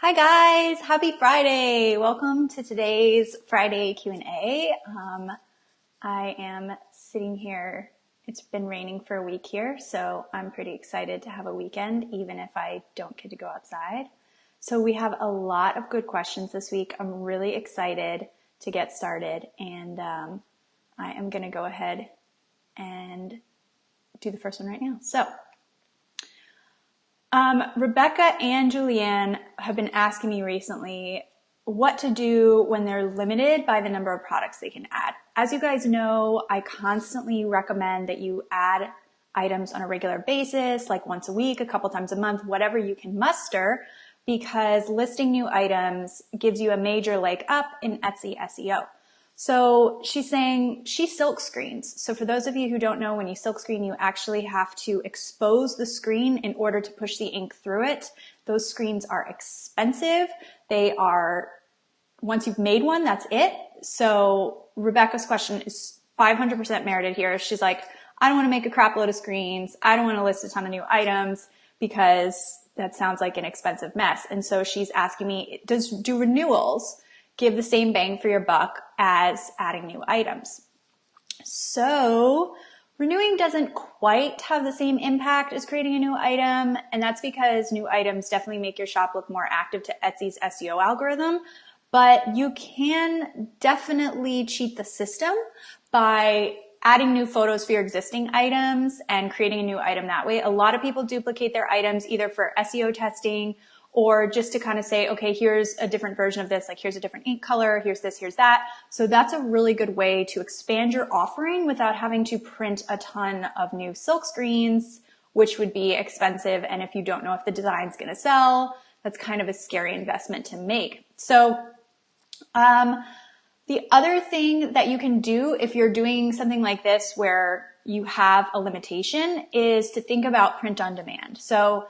Hi guys, happy Friday. Welcome to today's Friday Q&A. I am sitting here. It's been raining for a week here, so I'm pretty excited to have a weekend, even if I don't get to go outside. So we have a lot of good questions this week. I'm really excited to get started, and I am going to go ahead and do the first one right now. So Rebecca and Julianne have been asking me recently what to do when they're limited by the number of products they can add. As you guys know, I constantly recommend that you add items on a regular basis, like once a week, a couple times a month, whatever you can muster, because listing new items gives you a major leg up in Etsy SEO. So she's saying she silk screens. So for those of you who don't know, when you silk screen, you actually have to expose the screen in order to push the ink through it. Those screens are expensive. They are, once you've made one, that's it. So Rebecca's question is 500% merited here. She's like, I don't want to make a crap load of screens. I don't want to list a ton of new items because that sounds like an expensive mess. And so she's asking me, do renewals give the same bang for your buck as adding new items? So renewing doesn't quite have the same impact as creating a new item, and that's because new items definitely make your shop look more active to Etsy's SEO algorithm, but you can definitely cheat the system by adding new photos for your existing items and creating a new item that way. A lot of people duplicate their items either for SEO testing or just to kind of say, okay, here's a different version of this, like here's a different ink color, here's this, here's that. So that's a really good way to expand your offering without having to print a ton of new silk screens, which would be expensive. And if you don't know if the design's going to sell, that's kind of a scary investment to make. So the other thing that you can do if you're doing something like this where you have a limitation is to think about print on demand. So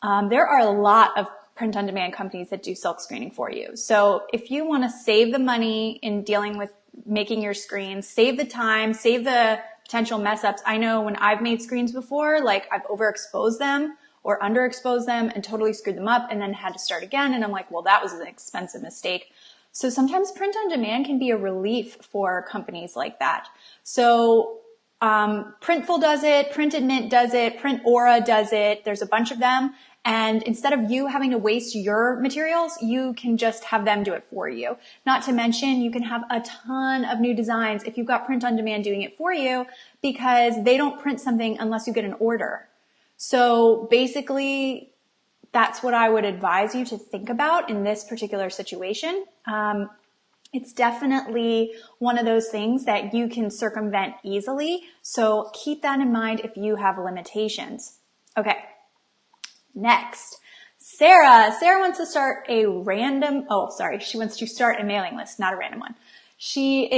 there are a lot of print-on-demand companies that do silk screening for you. So if you want to save the money in dealing with making your screens, save the time, save the potential mess ups. I know when I've made screens before, like I've overexposed them or underexposed them and totally screwed them up and then had to start again. And I'm like, well, that was an expensive mistake. So sometimes print-on-demand can be a relief for companies like that. So Printful does it, Printed Mint does it, Print Aura does it. There's a bunch of them. And instead of you having to waste your materials, you can just have them do it for you. Not to mention, you can have a ton of new designs if you've got Print on Demand doing it for you, because they don't print something unless you get an order. So basically, that's what I would advise you to think about in this particular situation. It's definitely one of those things that you can circumvent easily. So keep that in mind if you have limitations. Okay. Next, Sarah wants to start she wants to start a mailing list, not a random one. She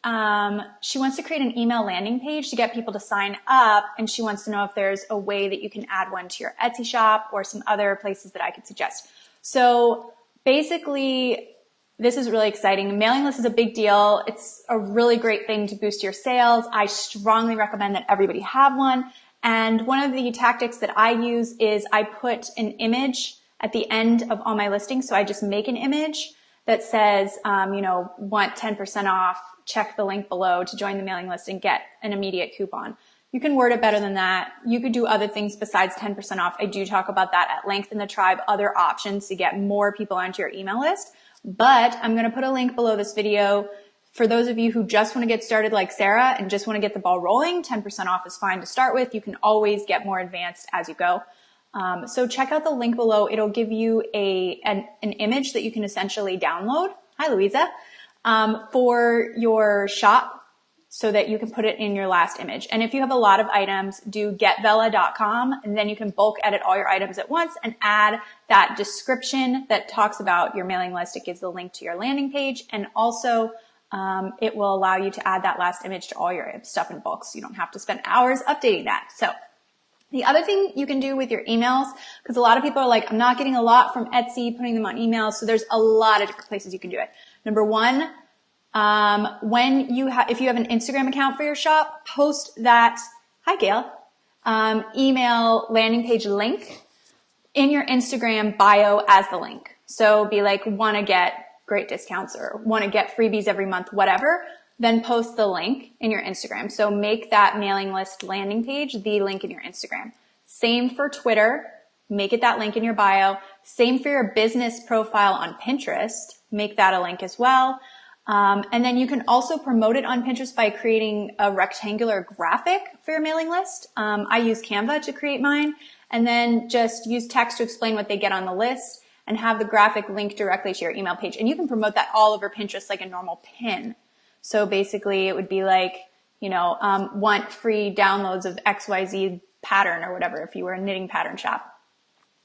wants to create an email landing page to get people to sign up, and she wants to know if there's a way that you can add one to your Etsy shop or some other places that I could suggest. So basically, this is really exciting. A mailing list is a big deal. It's a really great thing to boost your sales. I strongly recommend that everybody have one. And one of the tactics that I use is I put an image at the end of all my listings. So I just make an image that says, want 10% off, check the link below to join the mailing list and get an immediate coupon. You can word it better than that. You could do other things besides 10% off. I do talk about that at length in the tribe, other options to get more people onto your email list. But I'm going to put a link below this video. For those of you who just want to get started like Sarah and just want to get the ball rolling, 10% off is fine to start with. You can always get more advanced as you go. So check out the link below. It'll give you an image that you can essentially download. Hi, Louisa. For your shop so that you can put it in your last image. And if you have a lot of items, do getvella.com, and then you can bulk edit all your items at once and add that description that talks about your mailing list. It gives the link to your landing page, and also it will allow you to add that last image to all your stuff in bulk, so you don't have to spend hours updating that. So the other thing you can do with your emails, because a lot of people are like, I'm not getting a lot from Etsy, putting them on emails. So there's a lot of different places you can do it. Number one, if you have an Instagram account for your shop, post that, hi Gail, email landing page link in your Instagram bio as the link. So be like, want to get great discounts or want to get freebies every month, whatever, then post the link in your Instagram. So make that mailing list landing page the link in your Instagram. Same for Twitter. Make it that link in your bio. Same for your business profile on Pinterest. Make that a link as well. And then you can also promote it on Pinterest by creating a rectangular graphic for your mailing list. I use Canva to create mine, and then just use text to explain what they get on the list and have the graphic link directly to your email page. And you can promote that all over Pinterest like a normal pin. So basically it would be like, want free downloads of XYZ pattern or whatever if you were a knitting pattern shop.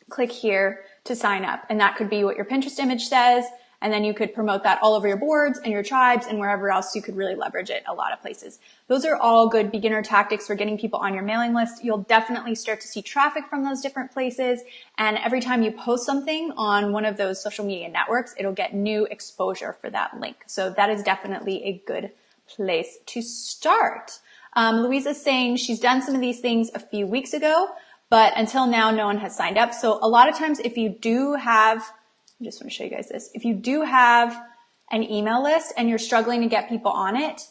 Click here to sign up. And that could be what your Pinterest image says. And then you could promote that all over your boards and your tribes and wherever else you could really leverage it a lot of places. Those are all good beginner tactics for getting people on your mailing list. You'll definitely start to see traffic from those different places. And every time you post something on one of those social media networks, it'll get new exposure for that link. So that is definitely a good place to start. Louisa's saying she's done some of these things a few weeks ago, but until now, no one has signed up. So a lot of times if you do have, I just want to show you guys this. If you do have an email list and you're struggling to get people on it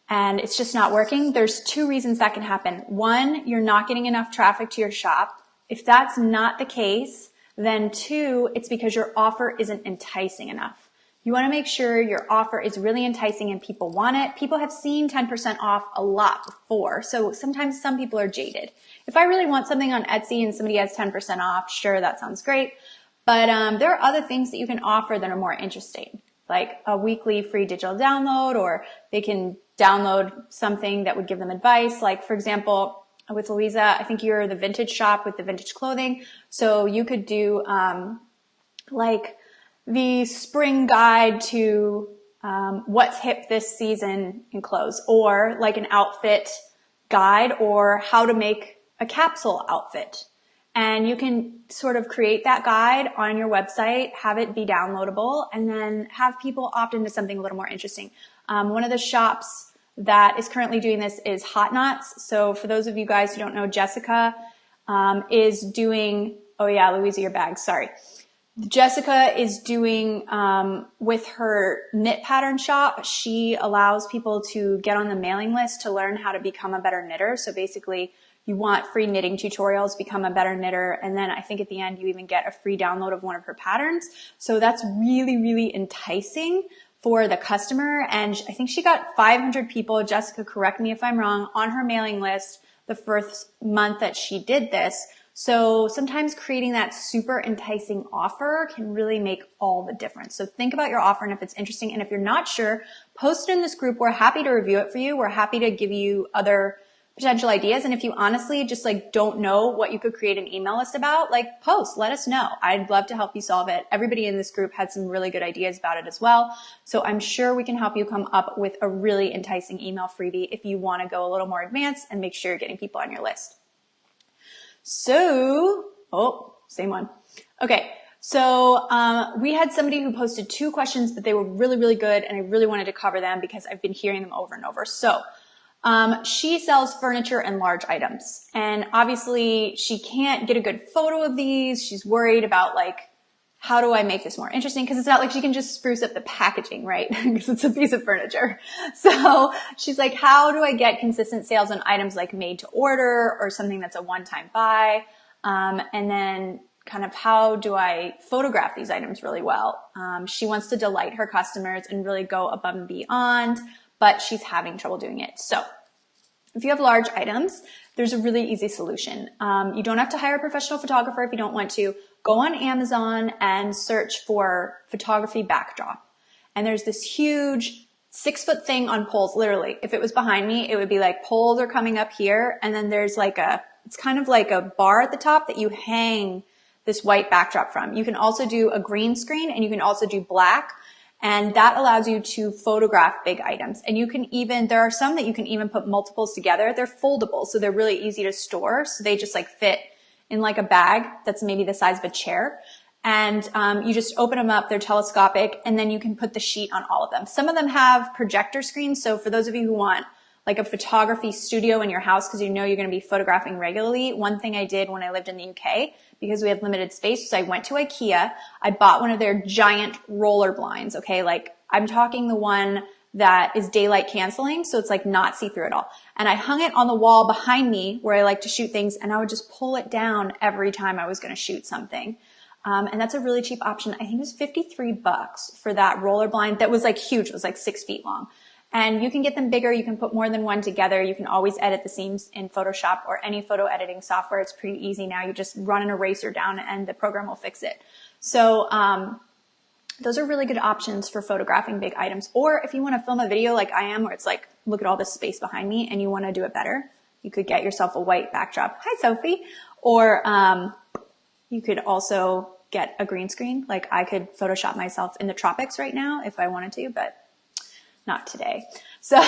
and it's just not working, there's two reasons that can happen. One, you're not getting enough traffic to your shop. If that's not the case, then two, it's because your offer isn't enticing enough. You want to make sure your offer is really enticing and people want it. People have seen 10% off a lot before, so sometimes some people are jaded. If I really want something on Etsy and somebody has 10% off, sure, that sounds great. But there are other things that you can offer that are more interesting, like a weekly free digital download, or they can download something that would give them advice. Like, for example, with Louisa, I think you're the vintage shop with the vintage clothing. So you could do like the spring guide to what's hip this season in clothes, or like an outfit guide, or how to make a capsule outfit. And you can sort of create that guide on your website, have it be downloadable, and then have people opt into something a little more interesting. One of the shops that is currently doing this is Hot Knots. So for those of you guys who don't know, Jessica is doing, oh yeah, Louisa, your bag, sorry. Jessica is doing, with her knit pattern shop, she allows people to get on the mailing list to learn how to become a better knitter. So basically, you want free knitting tutorials, become a better knitter, and then I think at the end you even get a free download of one of her patterns. So that's really, really enticing for the customer. And I think she got 500 people, Jessica, correct me if I'm wrong, on her mailing list the first month that she did this. So sometimes creating that super enticing offer can really make all the difference. So think about your offer and if it's interesting. And if you're not sure, post it in this group. We're happy to review it for you. We're happy to give you other potential ideas. And if you honestly just like don't know what you could create an email list about, like post, let us know. I'd love to help you solve it. Everybody in this group had some really good ideas about it as well. So I'm sure we can help you come up with a really enticing email freebie if you want to go a little more advanced and make sure you're getting people on your list. So, oh, same one. Okay. So, we had somebody who posted 2 questions, but they were really, really good. And I really wanted to cover them because I've been hearing them over and over. So, she sells furniture and large items, and obviously she can't get a good photo of these. She's worried about like, how do I make this more interesting? Cause it's not like she can just spruce up the packaging, right? Because it's a piece of furniture. So she's like, how do I get consistent sales on items like made to order or something that's a one-time buy? And then kind of how do I photograph these items really well? She wants to delight her customers and really go above and beyond, but she's having trouble doing it. So if you have large items, there's a really easy solution. You don't have to hire a professional photographer if you don't want to. Go on Amazon and search for photography backdrop. And there's this huge 6-foot thing on poles, literally. If it was behind me, it would be like poles are coming up here. And then there's like it's kind of like a bar at the top that you hang this white backdrop from. You can also do a green screen and you can also do black. And that allows you to photograph big items. And you can even, there are some that you can even put multiples together. They're foldable, so they're really easy to store. So they just like fit in like a bag that's maybe the size of a chair. And you just open them up, they're telescopic, and then you can put the sheet on all of them. Some of them have projector screens. So for those of you who want like a photography studio in your house because you know you're going to be photographing regularly, one thing I did when I lived in the UK, because we had limited space. So I went to IKEA. I bought one of their giant roller blinds. Okay. Like I'm talking the one that is daylight canceling. So it's like not see-through at all. And I hung it on the wall behind me where I like to shoot things. And I would just pull it down every time I was going to shoot something. And that's a really cheap option. I think it was $53 for that roller blind that was like huge. It was like 6 feet long. And you can get them bigger. You can put more than one together. You can always edit the seams in Photoshop or any photo editing software. It's pretty easy now. You just run an eraser down and the program will fix it. So, those are really good options for photographing big items. Or if you want to film a video like I am, where it's like, look at all this space behind me and you want to do it better, you could get yourself a white backdrop. Hi, Sophie. Or, you could also get a green screen. Like I could Photoshop myself in the tropics right now if I wanted to, but not today. So,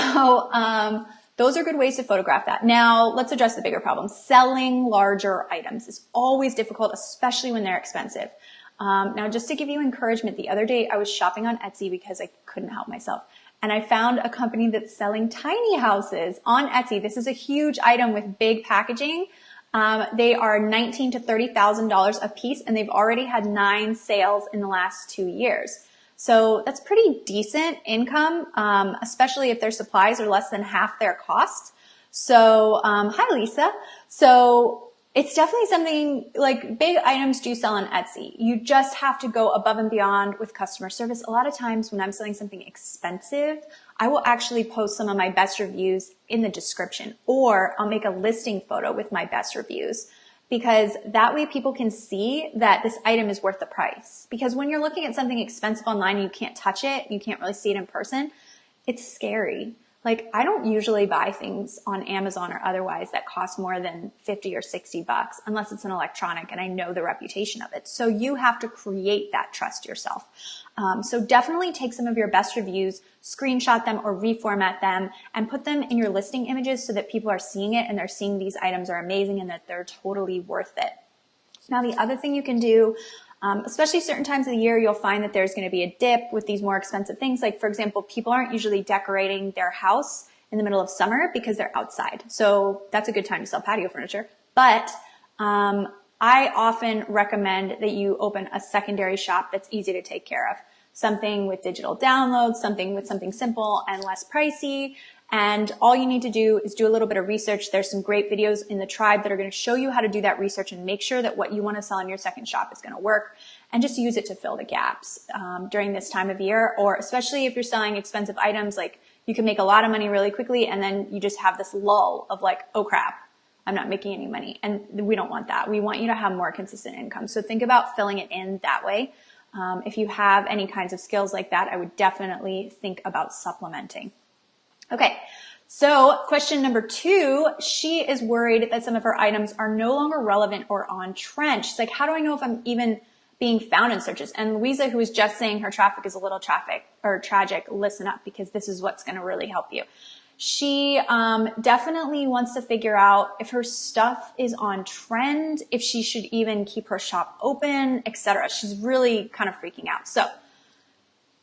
those are good ways to photograph that. Now, let's address the bigger problem. Selling larger items is always difficult, especially when they're expensive. Now, just to give you encouragement, the other day I was shopping on Etsy because I couldn't help myself. And I found a company that's selling tiny houses on Etsy. This is a huge item with big packaging. They are $19,000 to $30,000 a piece, and they've already had 9 sales in the last 2 years. So that's pretty decent income, especially if their supplies are less than half their cost. So, hi Lisa. So it's definitely something like big items do sell on Etsy. You just have to go above and beyond with customer service. A lot of times when I'm selling something expensive, I will actually post some of my best reviews in the description, or I'll make a listing photo with my best reviews, because that way people can see that this item is worth the price. Because when you're looking at something expensive online and you can't touch it, you can't really see it in person, it's scary. Like I don't usually buy things on Amazon or otherwise that cost more than $50 or $60 unless it's an electronic and I know the reputation of it. So you have to create that trust yourself. So definitely take some of your best reviews, screenshot them or reformat them and put them in your listing images so that people are seeing it and they're seeing these items are amazing and that they're totally worth it. Now, the other thing you can do, especially certain times of the year, you'll find that there's going to be a dip with these more expensive things. Like, for example, people aren't usually decorating their house in the middle of summer because they're outside. So that's a good time to sell patio furniture. But I often recommend that you open a secondary shop that's easy to take care of. Something with digital downloads, something with something simple and less pricey. And all you need to do is do a little bit of research. There's some great videos in the tribe that are going to show you how to do that research and make sure that what you want to sell in your second shop is going to work, and just use it to fill the gaps during this time of year. Or especially if you're selling expensive items, like you can make a lot of money really quickly and then you just have this lull of like, oh crap, I'm not making any money. And we don't want that. We want you to have more consistent income. So think about filling it in that way. If you have any kinds of skills like that, I would definitely think about supplementing. Okay, so question number 2, she is worried that some of her items are no longer relevant or on trend. She's like, how do I know if I'm even being found in searches? And Louisa, who was just saying her traffic is a little tragic, listen up, because this is what's going to really help you. She definitely wants to figure out if her stuff is on trend, if she should even keep her shop open, etc. She's really kind of freaking out. So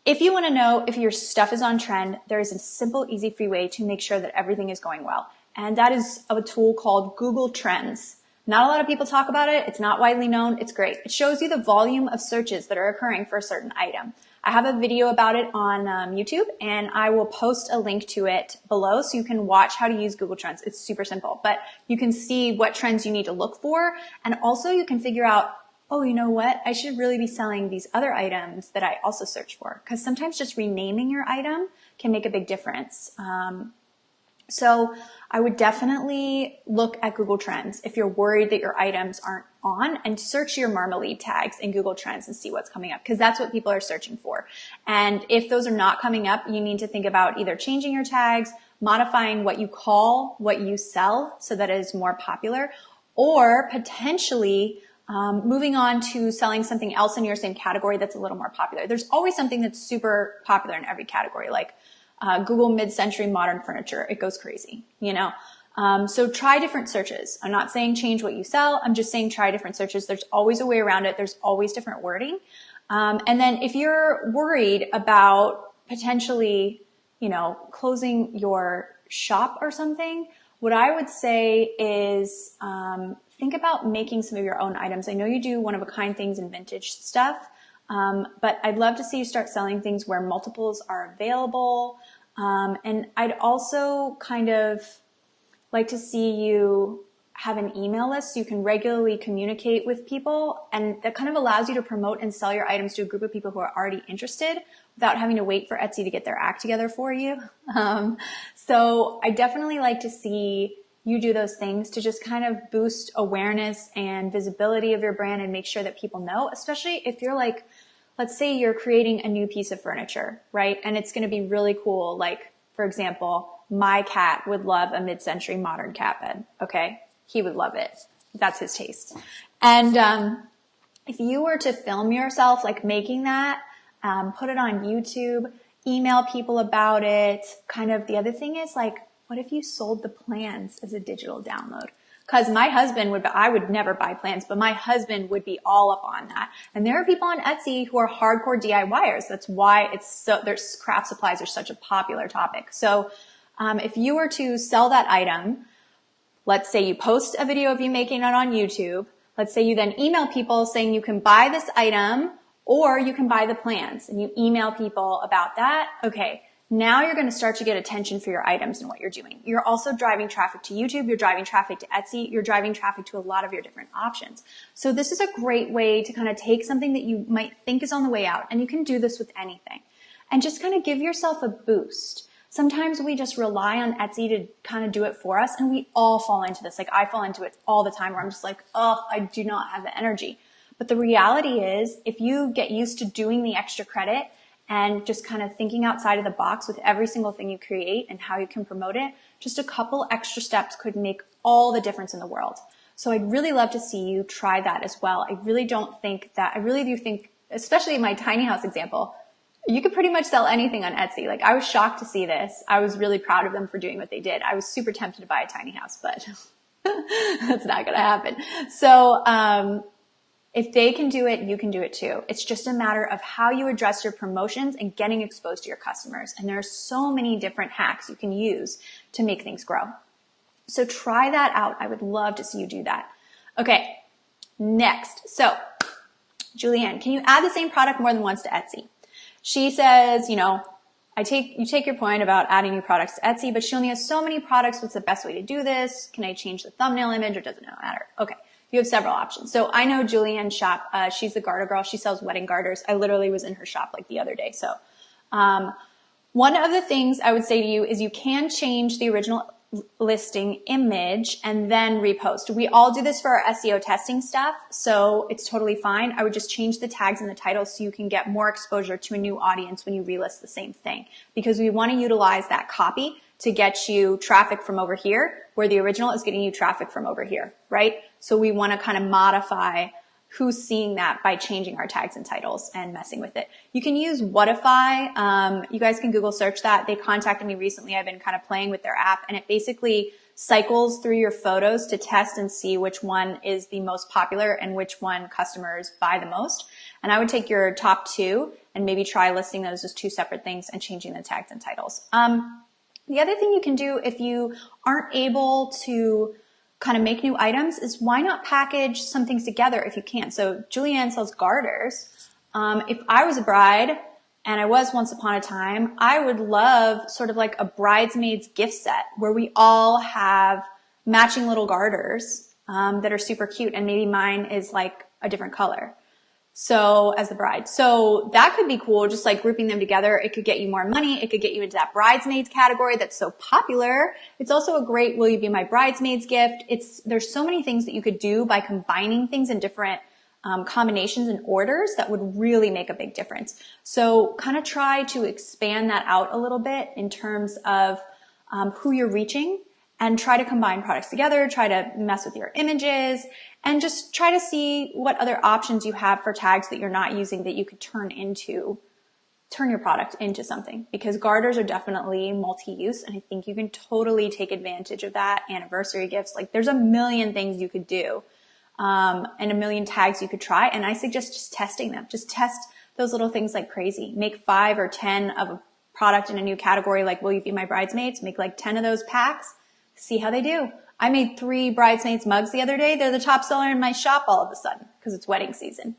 if you want to know if your stuff is on trend, there is a simple, easy, free way to make sure that everything is going well. And that is a tool called Google Trends. Not a lot of people talk about it. It's not widely known. It's great. It shows you the volume of searches that are occurring for a certain item. I have a video about it on YouTube, and I will post a link to it below so you can watch how to use Google Trends. It's super simple, but you can see what trends you need to look for. And also you can figure out, oh, you know what? I should really be selling these other items that I also search for. Because sometimes just renaming your item can make a big difference. So I would definitely look at Google Trends if you're worried that your items aren't on, and search your Marmalade tags in Google Trends and see what's coming up, because that's what people are searching for. And if those are not coming up, you need to think about either changing your tags, modifying what you call what you sell so that it is more popular, or potentially moving on to selling something else in your same category that's a little more popular. There's always something that's super popular in every category, like Google mid-century modern furniture. It goes crazy, you know? So try different searches. I'm not saying change what you sell. I'm just saying try different searches. There's always a way around it. There's always different wording. And then if you're worried about potentially, you know, closing your shop or something, what I would say is think about making some of your own items. I know you do one-of-a-kind things and vintage stuff, but I'd love to see you start selling things where multiples are available. And I'd also kind of like to see you have an email list so you can regularly communicate with people, and that kind of allows you to promote and sell your items to a group of people who are already interested without having to wait for Etsy to get their act together for you. So I definitely like to see you do those things to just kind of boost awareness and visibility of your brand and make sure that people know, especially if you're like, let's say you're creating a new piece of furniture, right? And it's going to be really cool. Like, for example, my cat would love a mid-century modern cat bed. Okay. He would love it. That's his taste. And, if you were to film yourself, like making that, put it on YouTube, email people about it. Kind of the other thing is like, what if you sold the plans as a digital download? Cause my husband I would never buy plans, but my husband would be all up on that. And there are people on Etsy who are hardcore DIYers. That's why their craft supplies are such a popular topic. So, if you were to sell that item, let's say you post a video of you making it on YouTube. Let's say you then email people saying you can buy this item or you can buy the plans, and you email people about that. Okay. Now you're going to start to get attention for your items and what you're doing. You're also driving traffic to YouTube. You're driving traffic to Etsy. You're driving traffic to a lot of your different options. So this is a great way to kind of take something that you might think is on the way out, and you can do this with anything, and just kind of give yourself a boost. Sometimes we just rely on Etsy to kind of do it for us, and we all fall into this. Like, I fall into it all the time where I'm just like, oh, I do not have the energy. But the reality is, if you get used to doing the extra credit and just kind of thinking outside of the box with every single thing you create and how you can promote it, just a couple extra steps could make all the difference in the world. So I'd really love to see you try that as well. I really do think, especially in my tiny house example, you could pretty much sell anything on Etsy. Like, I was shocked to see this. I was really proud of them for doing what they did. I was super tempted to buy a tiny house, but that's not going to happen. So, if they can do it, you can do it too. It's just a matter of how you address your promotions and getting exposed to your customers. And there are so many different hacks you can use to make things grow. So try that out. I would love to see you do that. Okay, next. So, Julianne, can you add the same product more than once to Etsy? She says, you take your point about adding new products to Etsy, but she only has so many products. What's the best way to do this? Can I change the thumbnail image, or does it not matter? Okay. You have several options. So I know Julianne's shop. She's the garter girl. She sells wedding garters. I literally was in her shop like the other day. So, one of the things I would say to you is you can change the original listing image and then repost. We all do this for our SEO testing stuff, so it's totally fine. I would just change the tags and the titles so you can get more exposure to a new audience when you relist the same thing, because we want to utilize that copy to get you traffic from over here, where the original is getting you traffic from over here, right? So we want to kind of modify who's seeing that by changing our tags and titles and messing with it. You can use Whatify. You guys can Google search that. They contacted me recently. I've been kind of playing with their app, and it basically cycles through your photos to test and see which one is the most popular and which one customers buy the most. And I would take your top two and maybe try listing those as two separate things and changing the tags and titles. The other thing you can do if you aren't able to kind of make new items is, why not package some things together if you can? So Julianne sells garters. If I was a bride, and I was once upon a time, I would love sort of like a bridesmaid's gift set where we all have matching little garters that are super cute, and maybe mine is like a different color. So as the bride. So that could be cool, just like grouping them together. It could get you more money. It could get you into that bridesmaids category that's so popular. It's also a great, will you be my bridesmaid's gift? There's so many things that you could do by combining things in different combinations and orders that would really make a big difference. So kind of try to expand that out a little bit in terms of who you're reaching, and try to combine products together, try to mess with your images, and just try to see what other options you have for tags that you're not using that you could turn your product into something. Because garters are definitely multi-use, and I think you can totally take advantage of that. Anniversary gifts, like there's a million things you could do, and a million tags you could try. And I suggest just testing them. Just test those little things like crazy. Make 5 or 10 of a product in a new category, like will you be my bridesmaids? Make like 10 of those packs. See how they do. I made 3 bridesmaids mugs the other day. They're the top seller in my shop all of a sudden because it's wedding season.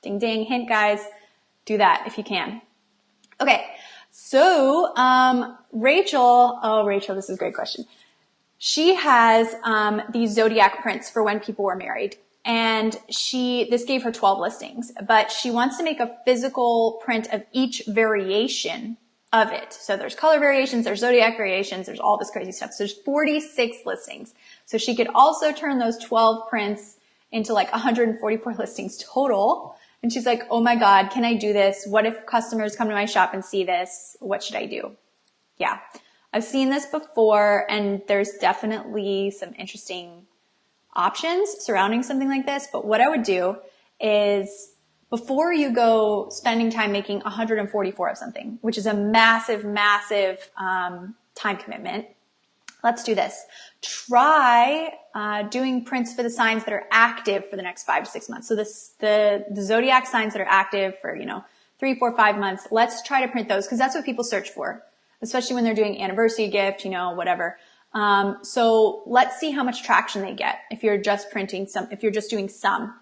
Ding, ding. Hint, guys. Do that if you can. Okay. So, Rachel, this is a great question. She has, these zodiac prints for when people were married. And this gave her 12 listings, but she wants to make a physical print of each variation of it. So there's color variations, there's zodiac variations, there's all this crazy stuff. So there's 46 listings. So she could also turn those 12 prints into like 144 listings total. And she's like, oh my God, can I do this? What if customers come to my shop and see this? What should I do? Yeah, I've seen this before, and there's definitely some interesting options surrounding something like this. But what I would do is, before you go spending time making 144 of something, which is a massive, massive time commitment, let's do this. Try doing prints for the signs that are active for the next 5 to 6 months. So the zodiac signs that are active for 3, 4, 5 months. Let's try to print those, because that's what people search for, especially when they're doing anniversary gift, whatever. So let's see how much traction they get if you're just if you're just doing some.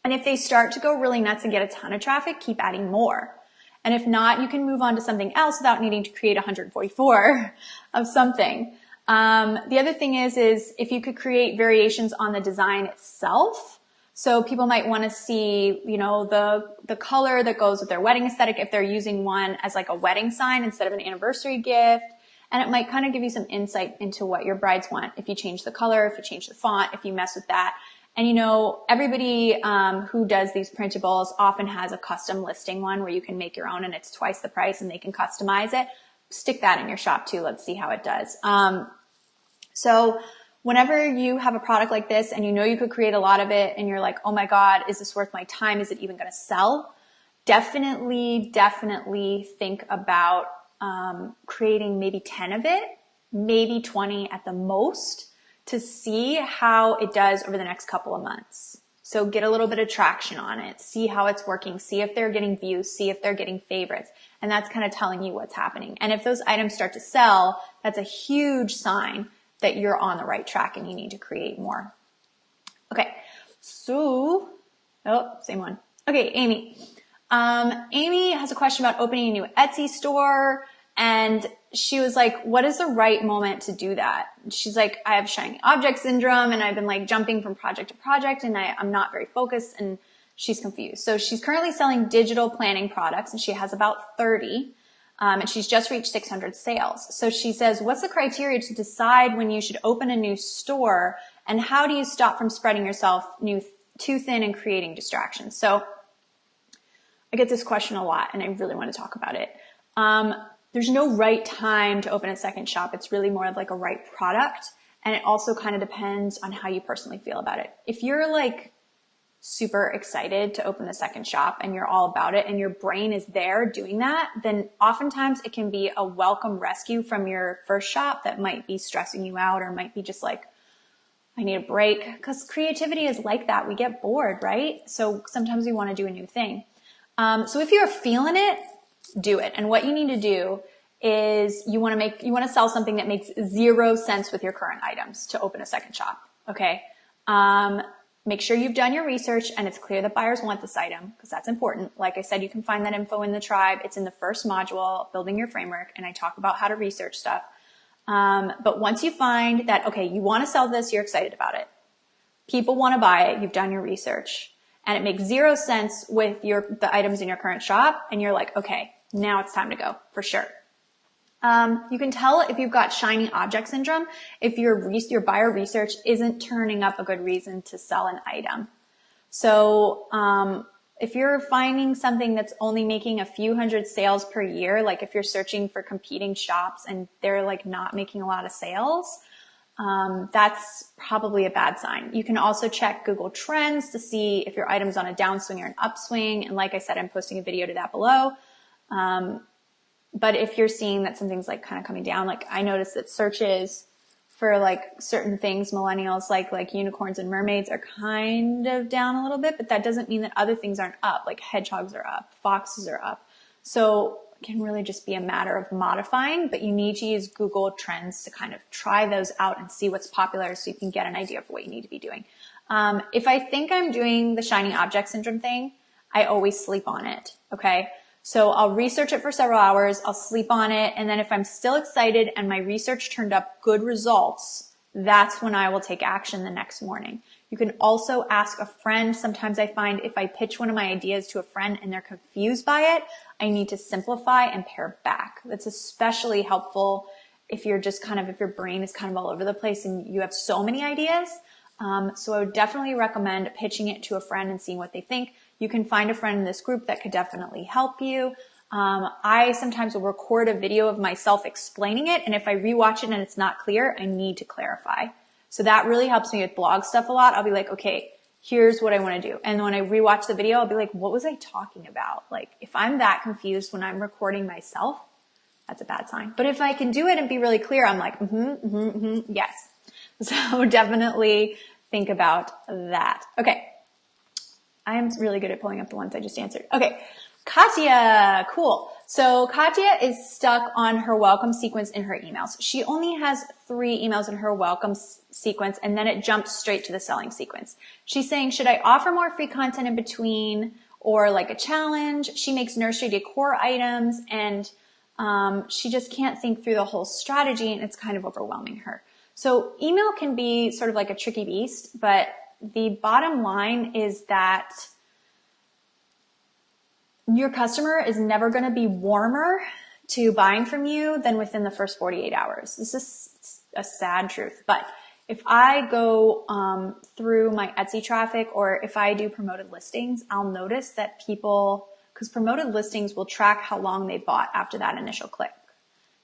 And if they start to go really nuts and get a ton of traffic, keep adding more. And if not, you can move on to something else without needing to create 144 of something. The other thing is if you could create variations on the design itself. So people might want to see, the color that goes with their wedding aesthetic if they're using one as like a wedding sign instead of an anniversary gift. And it might kind of give you some insight into what your brides want. If you change the color, if you change the font, if you mess with that. And everybody who does these printables often has a custom listing one where you can make your own and it's twice the price and they can customize it. Stick that in your shop too. Let's see how it does. So whenever you have a product like this and you could create a lot of it and you're like, oh my God, is this worth my time? Is it even going to sell? Definitely think about creating maybe 10 of it, maybe 20 at the most, to see how it does over the next couple of months. So get a little bit of traction on it, see how it's working, see if they're getting views, see if they're getting favorites. And that's kind of telling you what's happening. And if those items start to sell, that's a huge sign that you're on the right track and you need to create more. Okay, so, same one. Okay, Amy. Amy has a question about opening a new Etsy store, and she was like, what is the right moment to do that? She's like, I have shiny object syndrome and I've been like jumping from project to project and I'm not very focused, and she's confused. So she's currently selling digital planning products and she has about 30, and she's just reached 600 sales. So she says, what's the criteria to decide when you should open a new store, and how do you stop from spreading yourself too thin and creating distractions? So I get this question a lot and I really want to talk about it. There's no right time to open a second shop. It's really more of like a right product. And it also kind of depends on how you personally feel about it. If you're like super excited to open a second shop and you're all about it and your brain is there doing that, then oftentimes it can be a welcome rescue from your first shop that might be stressing you out or might be just like, I need a break, because creativity is like that. We get bored, right? So sometimes we want to do a new thing. So if you're feeling it, do it. And what you need to do is you want to sell something that makes 0 sense with your current items to open a second shop. Okay. Make sure you've done your research and it's clear that buyers want this item, because that's important. Like I said, you can find that info in the tribe. It's in the first module, building your framework. And I talk about how to research stuff. But once you find that, okay, you want to sell this, you're excited about it. People want to buy it. You've done your research and it makes 0 sense with the items in your current shop. And you're like, okay, now it's time to go for sure. You can tell if you've got shiny object syndrome if your buyer research isn't turning up a good reason to sell an item. So if you're finding something that's only making a few hundred sales per year, like if you're searching for competing shops and they're like not making a lot of sales, that's probably a bad sign. You can also check Google Trends to see if your item's on a downswing or an upswing. And like I said, I'm posting a video to that below. But if you're seeing that something's like kind of coming down, like I noticed that searches for like certain things, millennials like unicorns and mermaids are kind of down a little bit, but that doesn't mean that other things aren't up. Like hedgehogs are up, foxes are up. So can really just be a matter of modifying, but you need to use Google Trends to kind of try those out and see what's popular so you can get an idea of what you need to be doing. If I think I'm doing the shiny object syndrome thing, I always sleep on it. Okay. So I'll research it for several hours. I'll sleep on it. And then if I'm still excited and my research turned up good results, that's when I will take action the next morning. You can also ask a friend. Sometimes I find if I pitch one of my ideas to a friend and they're confused by it, I need to simplify and pare back. That's especially helpful if you're just if your brain is kind of all over the place and you have so many ideas. So I would definitely recommend pitching it to a friend and seeing what they think. You can find a friend in this group that could definitely help you. I sometimes will record a video of myself explaining it, and if I rewatch it and it's not clear, I need to clarify. So that really helps me with blog stuff a lot. I'll be like, okay, here's what I want to do. And when I rewatch the video, I'll be like, what was I talking about? Like, if I'm that confused when I'm recording myself, that's a bad sign. But if I can do it and be really clear, I'm like, yes. So definitely think about that. Okay. I'm really good at pulling up the ones I just answered. Okay. Katya, cool. So Katya is stuck on her welcome sequence in her emails. She only has 3 emails in her welcome sequence, and then it jumps straight to the selling sequence. She's saying, should I offer more free content in between or like a challenge? She makes nursery decor items, and she just can't think through the whole strategy, and it's kind of overwhelming her. So email can be sort of like a tricky beast, but the bottom line is that your customer is never going to be warmer to buying from you than within the first 48 hours. This is a sad truth, but if I go through my Etsy traffic or if I do promoted listings, I'll notice that people, because promoted listings will track how long they bought after that initial click.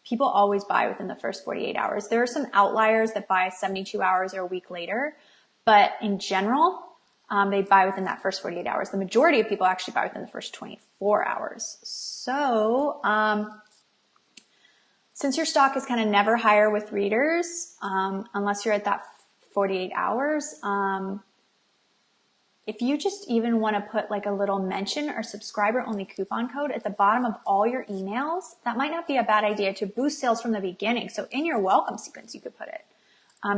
People always buy within the first 48 hours. There are some outliers that buy 72 hours or a week later, but in general, they buy within that first 48 hours. The majority of people actually buy within the first 24 hours. So, since your stock is kind of never higher with readers, unless you're at that 48 hours, if you just even want to put like a little mention or subscriber only coupon code at the bottom of all your emails, that might not be a bad idea to boost sales from the beginning. So in your welcome sequence, you could put it.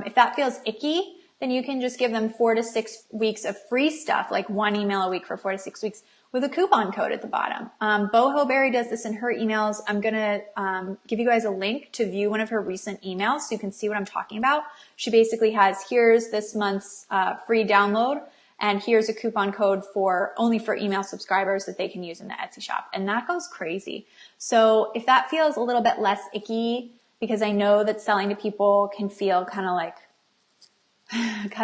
If that feels icky, then you can just give them 4 to 6 weeks of free stuff, like 1 email a week for 4 to 6 weeks with a coupon code at the bottom. Boho Berry does this in her emails. I'm going to give you guys a link to view one of her recent emails so you can see what I'm talking about. She basically has, here's this month's free download, and here's a coupon code only for email subscribers that they can use in the Etsy shop. And that goes crazy. So if that feels a little bit less icky, because I know that selling to people can feel kind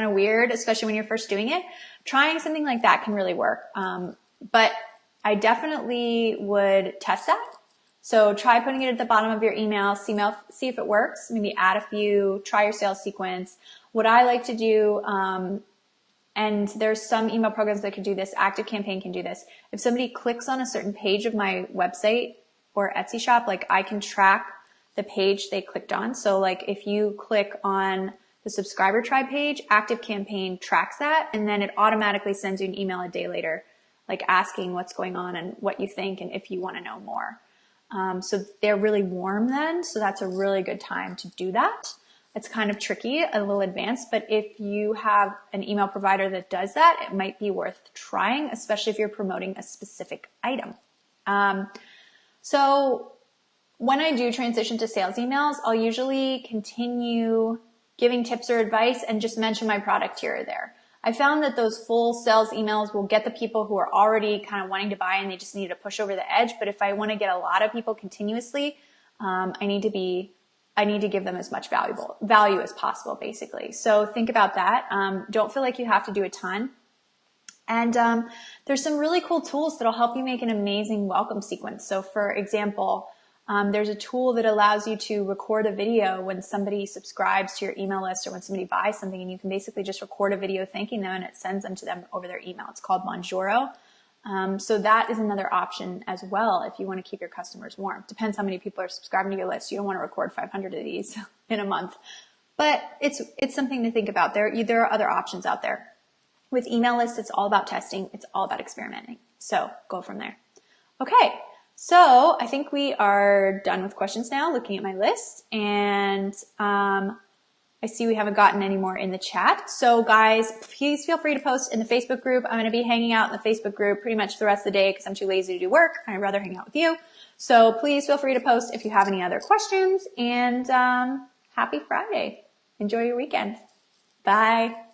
of weird, especially when you're first doing it, trying something like that can really work. But I definitely would test that. So try putting it at the bottom of your email, see if it works, maybe add a few, try your sales sequence. What I like to do, and there's some email programs that can do this, ActiveCampaign can do this. If somebody clicks on a certain page of my website or Etsy shop, like I can track the page they clicked on. So like if you click on the subscriber tribe page, ActiveCampaign tracks that, and then it automatically sends you an email a day later, like asking what's going on and what you think and if you want to know more. So they're really warm then, so that's a really good time to do that. It's kind of tricky, a little advanced, but if you have an email provider that does that, it might be worth trying, especially if you're promoting a specific item. So when I do transition to sales emails, I'll usually continue giving tips or advice and just mention my product here or there. I found that those full sales emails will get the people who are already kind of wanting to buy and they just need to push over the edge. But if I want to get a lot of people continuously, I need to give them as much value as possible, basically. So think about that. Don't feel like you have to do a ton. And there's some really cool tools that'll help you make an amazing welcome sequence. So for example, there's a tool that allows you to record a video when somebody subscribes to your email list or when somebody buys something, and you can basically just record a video thanking them and it sends them to them over their email. It's called Monjoro. So that is another option as well if you want to keep your customers warm. Depends how many people are subscribing to your list. You don't want to record 500 of these in a month. But it's something to think about. There are other options out there. With email lists, it's all about testing. It's all about experimenting. So go from there. Okay. So I think we are done with questions now, looking at my list. And I see we haven't gotten any more in the chat. So guys, please feel free to post in the Facebook group. I'm going to be hanging out in the Facebook group pretty much the rest of the day because I'm too lazy to do work. I'd rather hang out with you. So please feel free to post if you have any other questions. And happy Friday. Enjoy your weekend. Bye.